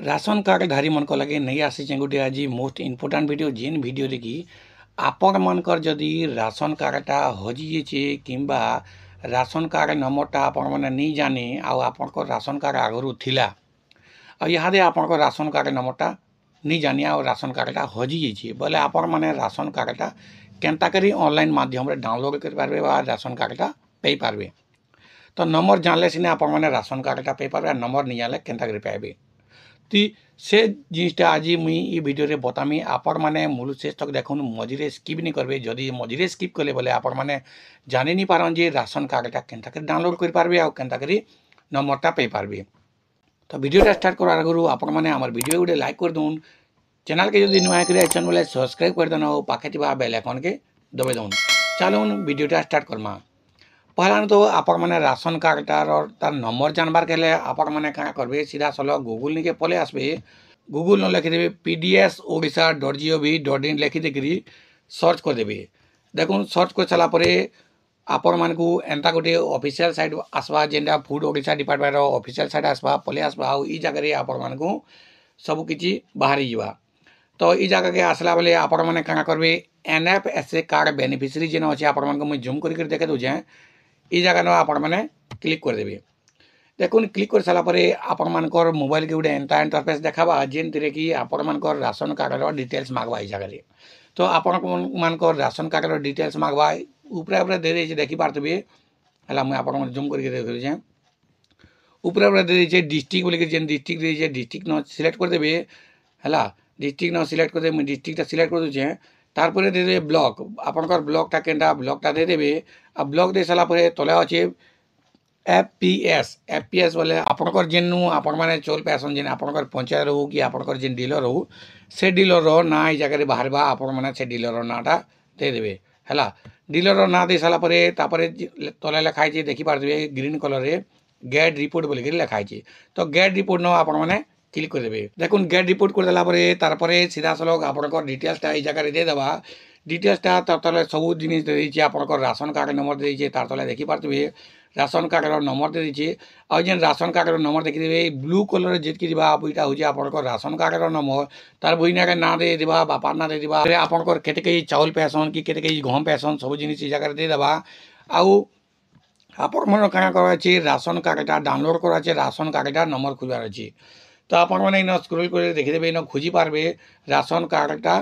Ration card धारी मन लगे नहीं आसी गोटे आज मोस्ट इम्पोर्टाट वीडियो जेन वीडियो रे कि आपण मानकर जदि राशन कार्डटा हजि जाइए किंबा राशन कार्ड नंबरटा आपण मैंने नहीं जाने आपन राशन कार्ड आगु थिला इहादे आपन राशन कार्ड नंबरटा नहीं जानी राशन कार्डटा हजि जाइए बोले आपण मैंने राशन कार्डटा केनता करी ऑनलाइन माध्यम रे डाउनलोड कर पारबे बा राशन कार्डटा पे पारबे। तो नंबर जानले सिने आपण मैंने राशन कार्डटा पे पारबे, नंबर नहीं जानले केनता करी पाइबे। ती से जिनटा आज मुई वीडियो रे बतामी आपण माने मूल शेष तक देखुन मझिरे स्किप नहीं करबे। जदि मझिरे स्किप कले बोले आपण माने जानि नहीं पारन जे राशन कार्डटा केनता करी डाउनलोड कर पारबे आ केनता करी नंबरटा पे पारबे। तो वीडियोटा स्टार्ट करार आगु आपण माने हमर वीडियो गुडे लाइक कर दून, चैनल के जदि नुआ करे चैनल बोले सब्सक्राइब कर देना और पाखे थिबा बेल आइकन के दबे दउन। चलून वीडियोटा स्टार्ट करमा। पहला तो आपण मैंने राशन कार्डटार तार नंबर जानबार के आपण मैंने क्या करेंगे सीधा सलग गूगल निके पले आसबे। गूगल न लिखिदेवे pdsodisha.gov.in लिखिदेकरी सर्च करदेवे। देखुन सर्च कर सारापर आपण मानकू एंता गोटे ऑफिशियल साइट आसवा जेनटा food Odisha department official site आसवा पले आसवा ई जगह आपण मानकू सब किछि बाहरी जीवा। तो ई जगह के आसला बेले आपण मैंने क्या करेंगे NFSA कार्ड बेनिफिशियरी जेन अच्छे आपण मानकू मुझे जूम करके देखे दूचे ई जगह आपण मैंने क्लिक करदेवे। देखुन क्लिक कर सारापर आपण मानकर मोबाइल के गोटे एंता इंटरफेस देखाबा जेन कि आपण मानकर राशन कार्डर डिटेल्स मागवा ई जगह। तो आपण मानकर राशन कार्डर डिटेल्स मागवा ऊपर ऊपर दे देछे देखि पारतबे हला मैं आपण जूम करके देखै छै ऊपर ऊपर दे देछे डिस्ट्रिक्ट बोले कि जेन डिस्ट्रिक्ट दे देछे डिस्ट्रिक्ट न सिलेक्ट कर देबे। हला डिस्ट्रिक्ट न सिलेक्ट कर देबे, डिस्ट्रिक्ट सिलेक्ट कर दूचे तारपरे दे देबे ब्लॉक आपनकर ब्लॉकटा केनटा ब्लॉकटा दे देबे। आ ब्लॉक दे साला परे तले अछि FPS बोले आपनकर जेनु आपण माने चोल पैसन जेन आपनकर पंचायत रहू कि आपनकर जेन डीलर रहू से डीलर रो ना ई जगह रे बाहरबा आपण माने से डीलर रो नाटा दे देबे। हला डीलर रो ना दे साला परे तापरे तले लिखाइ छै देखि पारबे ग्रीन कलर रे गेट रिपोर्ट बोले कि लिखाइ छै। तो गेट रिपोर्ट न आपण माने क्लिक कर देबे। देखुन गेट रिपोर्ट कर देला परे तारपरे सीधा सलग आपनकर डिटेल्सटा ई जगह रे दे देबा। डिटेल्सटा तार तले सब जिनिस दे दै छै आपनकर राशन कार्ड नंबर दे दै छै तार तले देखि पारतबे राशन कार्डर नंबर दे दै आ जेन राशन कार्डर नंबर देखिदेबे ब्लू कलर जेतकी दिबा बुइटा होजे आपनकर राशन कार्डर नंबर तार बुइना के ना दे दिबा बापा ना दे दिबा आपनकर केते केजी चाउल पैसन कि केते केजी गहम पैसन सब जिनिस ई जगह दे देबा। आउ आपण मन काना करबा छै राशन कार्डटा डाउनलोड करबा छै राशन कार्डटा नंबर खुलबार अछि। तो आपण माने इन स्क्रॉल कर देखिदेबे इन खोजी पारबे राशन कार्डटा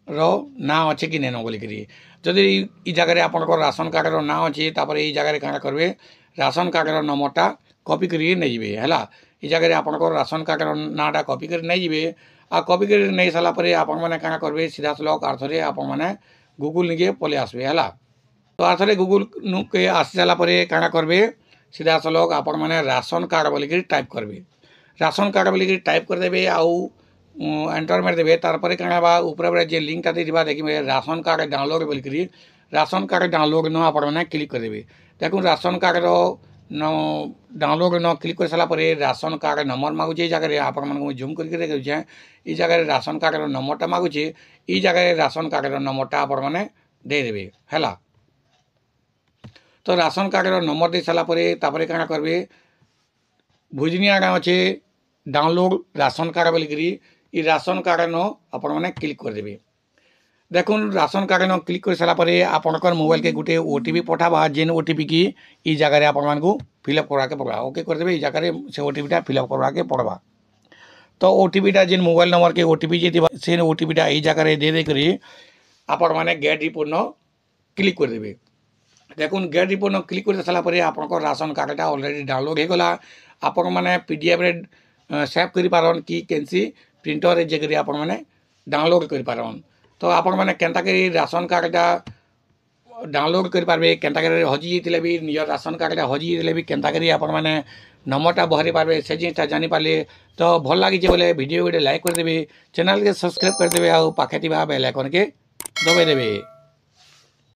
रो ना अच्छे कि नेनो बोली करी। जदि ई जगह रे आपनकर राशन कार्ड रो ना अच्छे तापर ई जगह रे काना करबे राशन कार्ड रो नंबरटा कॉपी करी नै जिबे। हला ई जगह रे आपनकर राशन कार्ड रो नाटा कॉपी करी नै जिबे। आ कॉपी करी नै साला परे आपण माने काना करबे सीधा सलग अर्थरे आपण माने गूगल निके पले आसबे। हला तो अर्थरे गूगल नु के आसी साला परे काना करबे सीधा सलग आपण माने राशन कार्ड बोली करी टाइप करबे। राशन कार्ड बोली करी टाइप कर देबे आउ एंटर मार देबे। तारपरे काना बा ऊपर ऊपर जे लिंकटा दे दिबा देखिबे राशन कार्ड डाउनलोड बोली करी राशन कार्ड डाउनलोड न आपण माने क्लिक कर देबे। देखुन राशन कार्ड रो न डाउनलोड न क्लिक कर साला परे राशन कार्ड नंबर मागु छै जगह रे आपण माने जूम करके देखै छै ई जगह रे राशन कार्ड रो नंबरटा मागु छै ई जगह रे राशन कार्ड रो नंबरटा आपण माने दे देबे। हला तो राशन कार्ड रो नंबर दे साला परे तापरे काना करबे भुजनिया गाँव छे डाउनलोड राशन कार्ड बोली करी ई राशन कार्ड न आपण माने क्लिक कर देबे। देखुन राशन कार्ड न क्लिक कर सारा परे आपनकर मोबाइल के गुटे OTP पठाबा जेन OTP की ई जगह रे आपण मानकू फिलअप करा के पड़बा। ओके कर देबे ई जगह रे से OTP टा फिलअप करा के पड़बा। तो OTP टा जेन मोबाइल नंबर के OTP जे दिबा से OTP टा ई जगह रे दे दे करी आपण माने गेट रिपोर्ट न क्लिक कर देबे। देखुन गेट रिपोर्ट न क्लिक कर सारा परे आपनकर राशन कार्ड टा ऑलरेडी डाउनलोड हे गला। आपण माने PDF रे सेव करि पारन कि केनसी प्रिंटर रे जगह रे आपण माने डाउनलोड करि पारन। तो आपण माने केनता करी राशन कार्डटा डाउनलोड कर पारबे केनता करी हजि जेतिले भी निज राशन कार्डटा हजि जेतिले भी केनता करी आपण माने नंबरटा बहरी पारबे से जिनिसटा जानि पारले। तो भल लागि जे बोले वीडियो गोटे लाइक कर देबे, चैनल के सब्सक्राइब कर देबे आ पाखे थिबा बेल आइकन के दबाइ देबे।